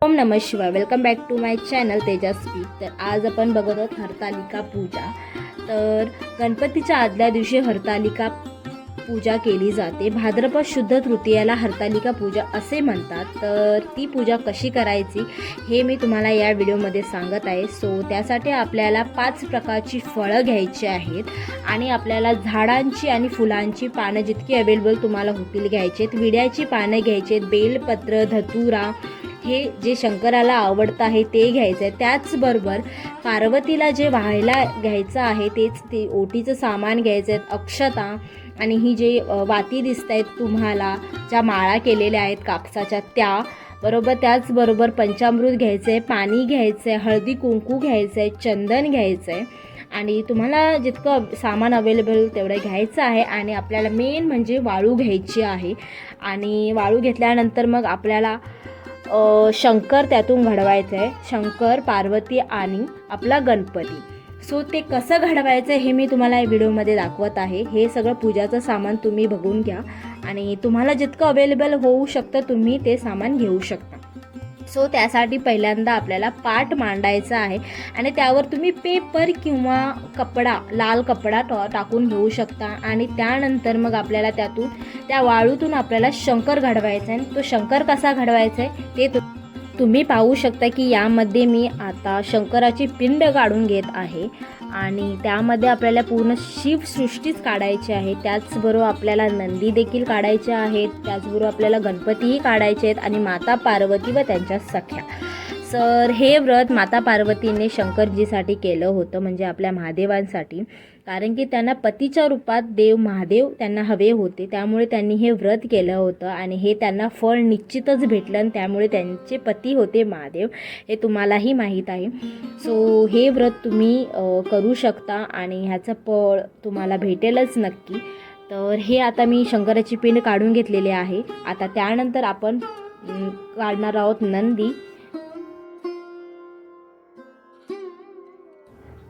ओम नमः शिवाय. Welcome back to my channel Tejaswi. तर आज आपण बघत आहोत हरतालिका पूजा. तर गणपतीच्या आदल्या दिवशी हरतालिका पूजा केली जाते. भाद्रपद शुद्ध तृतीयेला हरतालिका पूजा असे म्हणतात. तर ती पूजा कशी करायची हे मी तुम्हाला या व्हिडिओमध्ये सांगत आहे. त्यासाठी आपल्याला 5 प्रकारची फळं घ्यायची आहेत आणि आपल्याला झाडांची आणि फुलांची पानं जितकी अवेलेबल तुम्हाला होतील घ्यायची आहेत. विड्याची पानं घ्यायची आहेत, बेलपत्र, धतुरा हे जे शंकराला आवडतं आहे ते घ्यायचं आहे. त्याचबरोबर पार्वतीला जे व्हायला घ्यायचं आहे ते ओटीचं सामान घ्यायचं आहे, अक्षता आणि ही जे वाती दिसत आहेत तुम्हाला, ज्या माळा केलेल्या आहेत कापसाच्या त्या बरोबर. त्याचबरोबर पंचामृत घ्यायचं आहे, पाणी घ्यायचं आहे, हळदी कुंकू घ्यायचं आहे, चंदन घ्यायचं आहे आणि तुम्हाला जितकं सामान अवेलेबल तेवढं घ्यायचं आहे. आणि आपल्याला मेन म्हणजे वाळू घ्यायची आहे आणि वाळू घेतल्यानंतर मग आपल्याला शंकर त्यातून घडवायचं आहे. शंकर, पार्वती आणि आपला गणपती. ते कसं घडवायचं हे मी तुम्हाला या व्हिडिओमध्ये दाखवत आहे. हे सगळं पूजाचं सामान तुम्ही बघून घ्या आणि तुम्हाला जितकं अवेलेबल होऊ शकतं तुम्ही ते सामान घेऊ शकता. त्यासाठी पहिल्यांदा आपल्याला पाट मांडायचा आहे आणि त्यावर तुम्ही पेपर किंवा कपडा, लाल कपडा टाकून घेऊ शकता. आणि त्यानंतर मग आपल्याला त्या वाळूतून आपल्याला शंकर घडवायचा आहे. तो शंकर कसा घडवायचा आहे ते तुम्ही पाहू शकता की यामध्ये मी आता शंकराची पिंड काढून घेत आहे आणि त्यामध्ये आपल्याला पूर्ण शिवसृष्टीच काढायची आहे. त्याचबरोबर आपल्याला नंदी देखील काढायचे आहेत, त्याचबरोबर आपल्याला गणपतीही काढायचे आहेत आणि माता पार्वती व त्यांच्या सख्या. हे व्रत माता पार्वतीने शंकरजीसाठी केलं होतं, म्हणजे आपल्या महादेवांसाठी. कारण की त्यांना पतीच्या रूपात देव महादेव त्यांना हवे होते, त्यामुळे त्यांनी हे व्रत केलं होतं आणि हे त्यांना फळ निश्चितच भेटलं आणि त्यामुळे त्यांचे पती होते महादेव, हे तुम्हालाही माहीत आहे. हे व्रत तुम्ही करू शकता आणि ह्याचं फळ तुम्हाला भेटेलच नक्की. तर हे आता मी शंकराची पिंड काढून घेतलेली आहे. आता त्यानंतर आपण काढणार आहोत नंदी.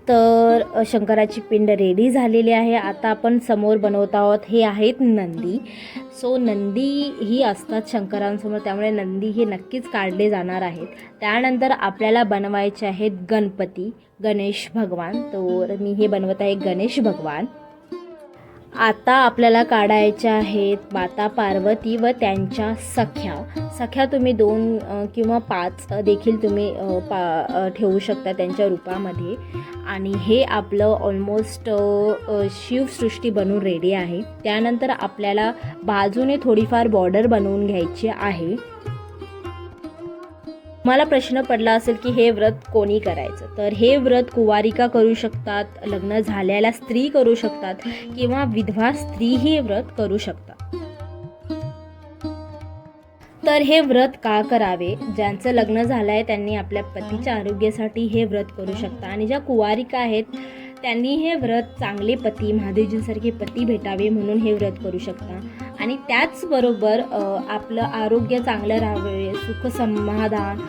तर शंकराची पिंड रेडी झालेली आहे. आता आपण समोर बनवत आहोत हे आहेत नंदी. नंदी ही असतात शंकरांसमोर, त्यामुळे नंदी हे नक्कीच काढले जाणार आहेत. त्यानंतर आपल्याला बनवायचे आहेत गणपती, गणेश भगवान. तर मी हे बनवत आहे गणेश भगवान. आता आपल्याला काढायच्या आहेत माता पार्वती व त्यांच्या सख्या तुम्ही 2 किंवा 5 देखील तुम्ही ठेवू शकता त्यांच्या रूपामध्ये. आणि हे आपलं ऑलमोस्ट शिवसृष्टी बनवून रेडी आहे. त्यानंतर आपल्याला बाजूने थोडीफार बॉर्डर बनवून घ्यायची आहे. मला प्रश्न पडला असेल की हे व्रत कोणी करायचं, तर हे व्रत कुवारिका करू शकतात, लग्न झालेल्या स्त्री करू शकतात किंवा विधवा स्त्री हे व्रत करू शकतात. तर हे व्रत का करावे? ज्यांचं लग्न झालं आहे त्यांनी आपल्या पतीच्या आरोग्यासाठी हे व्रत करू शकता आणि ज्या कुवारिका आहेत त्यांनी हे व्रत चांगले पती, महादेवजींसारखे पती भेटावे म्हणून हे व्रत करू शकता. आणि त्याचबरोबर आपलं आरोग्य चांगलं राहावे, सुख समाधान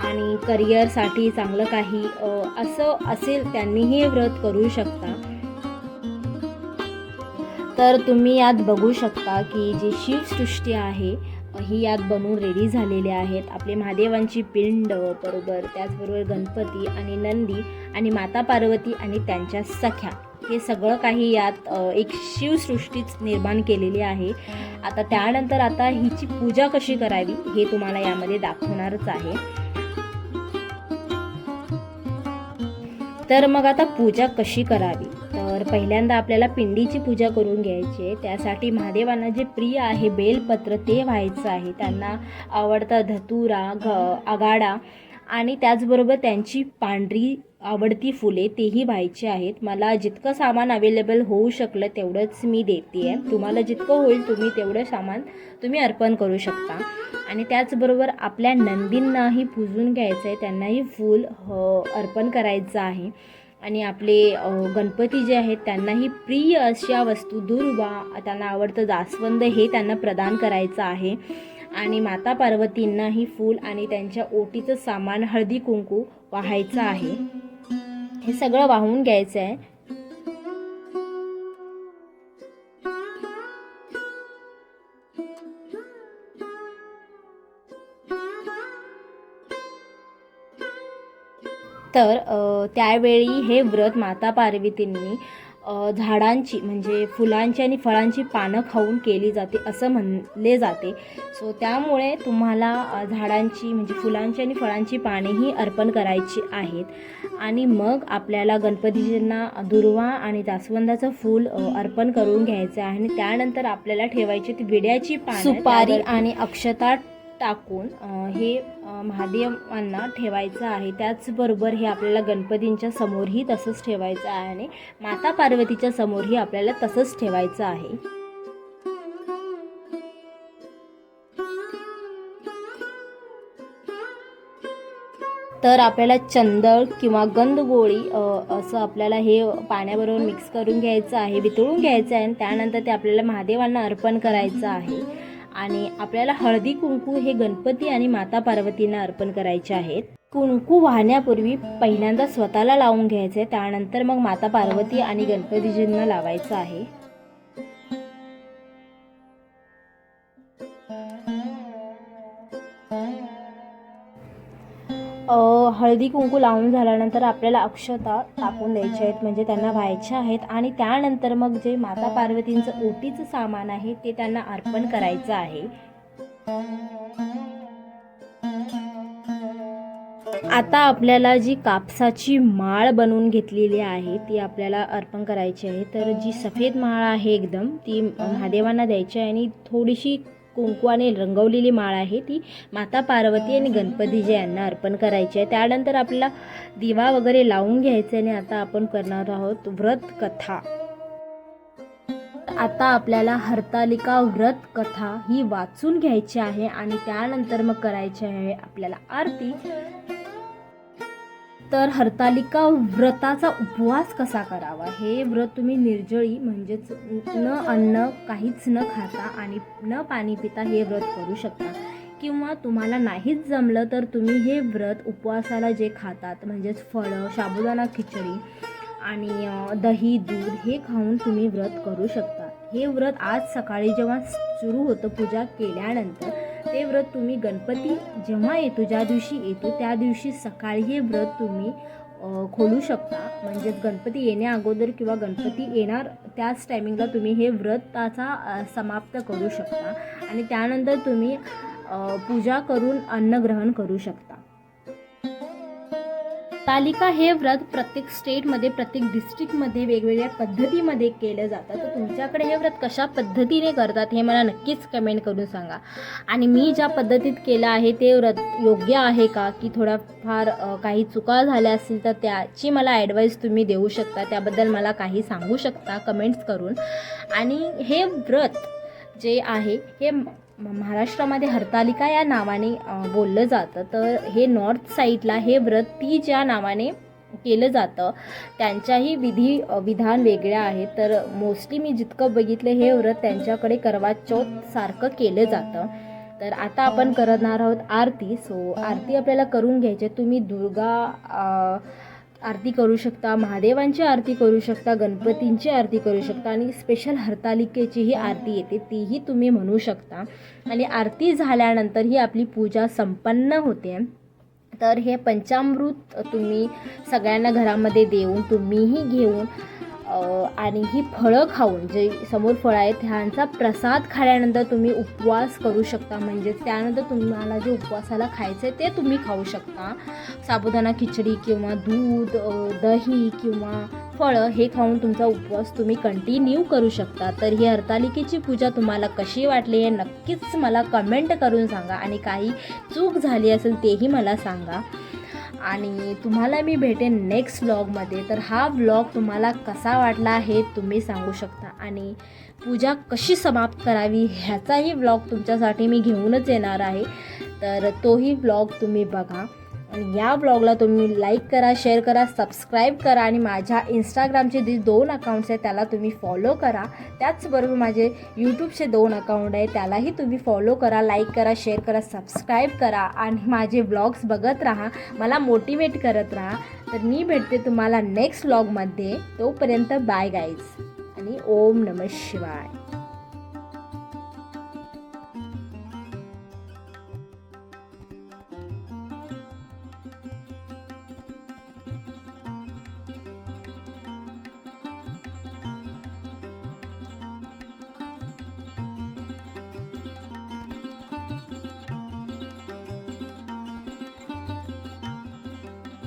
आणि करिअरसाठी चांगलं काही असं असेल त्यांनी हे व्रत करू शकता. तर तुम्ही यात बघू शकता की जी शिवसृष्टी आहे ही यात बनवून रेडी झालेली आहेत. आपले महादेवांची पिंड बरोबर, त्याचबरोबर गणपती आणि नंदी आणि माता पार्वती आणि त्यांच्या सख्या, हे सगळं काही यात एक शिवसृष्टीच निर्माण केलेली आहे. आता त्यानंतर आता हिची पूजा कशी करावी हे तुम्हाला यामध्ये दाखवणारच आहे. तर मग आता पूजा कशी करावी? तर पहिल्यांदा आपल्याला पिंडीची पूजा करून घ्यायची आहे. त्यासाठी महादेवांना जे प्रिय आहे बेलपत्र ते व्हायचं आहे. त्यांना आवडता धतुरा, आगाडा आणि त्याचबरोबर त्यांची पांढरी आवडती फुले तेही व्हायची आहेत. मला जितकं सामान अवेलेबल होऊ शकलं तेवढंच मी देते आहे. तुम्हाला जितकं होईल तुम्ही तेवढं सामान तुम्ही अर्पण करू शकता. आणि त्याचबरोबर आपल्या नंदींनाही पूजून घ्यायचं आहे, त्यांनाही फूल अर्पण करायचं आहे. आणि आपले गणपती जे आहेत त्यांनाही प्रिय अशा वस्तू, दुर्वा, त्यांना आवडतं जास्वंद हे त्यांना प्रदान करायचं आहे. आणि माता पार्वतींनाही फूल आणि त्यांच्या ओटीचं सामान, हळदी कुंकू वाहायचं आहे. हे सगळं वाहून घ्यायचं आहे. तर त्यावेळी हे व्रत माता पार्वतींनी झाडांची म्हणजे फुलांची आणि फळांची पानं खाऊन केली जाते असं म्हणले जाते. सो त्यामुळे तुम्हाला झाडांची म्हणजे फुलांची आणि फळांची पानेही अर्पण करायची आहेत आणि मग आपल्याला गणपतीजींना दुर्वा आणि जास्वंदाचं फूल अर्पण करून घ्यायचं आहे आणि त्यानंतर आपल्याला ठेवायची ती विड्याची पानं, सुपारी आणि अक्षता टाकून हे महादेवांना ठेवायचं आहे. त्याचबरोबर हे आपल्याला गणपतींच्या समोरही तसंच ठेवायचं आहे आणि माता पार्वतीच्या समोरही आपल्याला तसंच ठेवायचं आहे. तर आपल्याला चंदळ किंवा गंधगोळी असं आपल्याला हे पाण्याबरोबर मिक्स करून घ्यायचं आहे, वितळून घ्यायचं आहे आणि त्यानंतर ते आपल्याला महादेवांना अर्पण करायचं आहे. आणि आपल्याला हळदी कुंकू हे गणपती आणि माता पार्वतींना अर्पण करायचे आहेत. कुंकू वाहण्यापूर्वी पहिल्यांदा स्वतःला लावून घ्यायचे, त्यानंतर मग माता पार्वती आणि गणपतीजींना लावायचं आहे. हळदी कुंकू लावून झाल्यानंतर आपल्याला अक्षता टाकून द्यायच्या आहेत म्हणजे त्यांना व्हायच्या आहेत आणि त्यानंतर मग जे माता पार्वतींचं ओटीचं सामान आहे ते त्यांना अर्पण करायचं आहे. आता आपल्याला जी कापसाची माळ बनवून घेतलेली आहे ती आपल्याला अर्पण करायची आहे. तर जी सफेद माळ आहे एकदम ती महादेवांना द्यायची आहे आणि थोडीशी कुंकवाने रंगवलेली माळ आहे ती माता पार्वती आणि गणपतीजी यांना अर्पण करायची आहे. त्यानंतर आपल्याला दिवा वगैरे लावून घ्यायचे आणि आता आपण करणार आहोत व्रत कथा. आता आपल्याला हरतालिका व्रत कथा ही वाचून घ्यायची आहे आणि त्यानंतर मग करायची आहे आपल्याला आरती. तर हरतालिका व्रताचा उपवास कसा करावा, हे व्रत तुम्ही निर्जळी म्हणजेच न अन्न काहीच न खाता आणि न पाणी पिता हे व्रत करू शकता किंवा तुम्हाला नाहीच जमलं तर तुम्ही हे व्रत उपवासाला जे खातात म्हणजेच फळं, साबुदाणा खिचडी आणि दही दूध हे खाऊन तुम्ही व्रत करू शकता. हे व्रत आज सकाळी जेव्हा सुरू होतं पूजा केल्यानंतर ते व्रत तुम्ही गणपती जेव्हा येतो ज्या दिवशी येतो त्या दिवशी सकाळी हे व्रत तुम्ही खोलू शकता. म्हणजेच गणपती येण्या अगोदर किंवा गणपती येणार त्याच टायमिंगला तुम्ही हे व्रताचा समाप्त करू शकता आणि त्यानंतर तुम्ही पूजा करून अन्नग्रहण करू शकता. हरतालिका हे व्रत प्रत्येक स्टेटमध्ये प्रत्येक डिस्ट्रिक्टमध्ये वेगवेगळ्या पद्धतीमध्ये केलं जातं. तर तुमच्याकडे हे व्रत कशा पद्धतीने करतात हे मला नक्कीच कमेंट करून सांगा आणि मी ज्या पद्धतीत केलं आहे ते व्रत योग्य आहे का की थोडाफार काही चुका झाल्या असतील तर त्याची मला ॲडवाईस तुम्ही देऊ शकता, त्याबद्दल मला काही सांगू शकता कमेंट्स करून. आणि हे व्रत जे आहे हे महाराष्ट्रामध्ये हरतालिका या नावाने बोललं जातं. तर हे नॉर्थ साईडला हे व्रत ती ज्या नावाने केलं जातं त्यांच्याही विधान वेगळ्या आहेत. तर मोस्टली मी जितकं बघितलं हे व्रत त्यांच्याकडे करवा चौथ सारखं केलं जातं. तर आता आपण करणार आहोत आरती. सो आरती आपल्याला करून घ्यायची. तुम्ही दुर्गा आरती करू शकता, महादेवांची आरती करू शकता, गणपतींची आरती करू शकता आणि स्पेशल हरतालिकेचीही आरती येते तीही तुम्ही म्हणू शकता. आणि आरती झाल्यानंतर ही आपली पूजा संपन्न होते. तर हे पंचामृत तुम्ही सगळ्यांना घरामध्ये देऊन तुम्हीही घेऊन आणि ही फळं खाऊन जे समोर फळं आहेत ह्यांचा प्रसाद खाल्यानंतर तुम्ही उपवास करू शकता. म्हणजे त्यानंतर तुम्हाला जे उपवासाला खायचं आहे ते तुम्ही खाऊ शकता. साबुदाणा खिचडी किंवा दूध, दही किंवा फळं हे खाऊन तुमचा उपवास तुम्ही कंटिन्यू करू शकता. तर ही हरतालिकेची पूजा तुम्हाला कशी वाटली हे नक्कीच मला कमेंट करून सांगा आणि काही चूक झाली असेल तेही मला सांगा. आणि तुम्हाला मी भेटेन नेक्स्ट व्लॉगमध्ये. तर हा व्लॉग तुम्हाला कसा वाटला हे तुम्ही सांगू शकता आणि पूजा कशी समाप्त करावी ह्याचाही व्लॉग तुमच्यासाठी मी घेऊनच येणार आहे. तर तोही व्लॉग तुम्ही बघा आणि या व्लॉगला तुम्ही लाईक करा, शेअर करा, सबस्क्राईब करा आणि माझ्या इंस्टाग्रामचे जे 2 अकाउंट्स आहेत त्याला तुम्ही फॉलो करा. त्याचबरोबर माझे यूट्यूबचे 2 अकाउंट आहे त्यालाही तुम्ही फॉलो करा, लाईक करा, शेअर करा, सबस्क्राईब करा आणि माझे व्लॉग्स बघत राहा, मला मोटिवेट करत राहा. तर मी भेटते तुम्हाला नेक्स्ट व्लॉगमध्ये. तोपर्यंत बाय गाईज आणि ओम नमः शिवाय.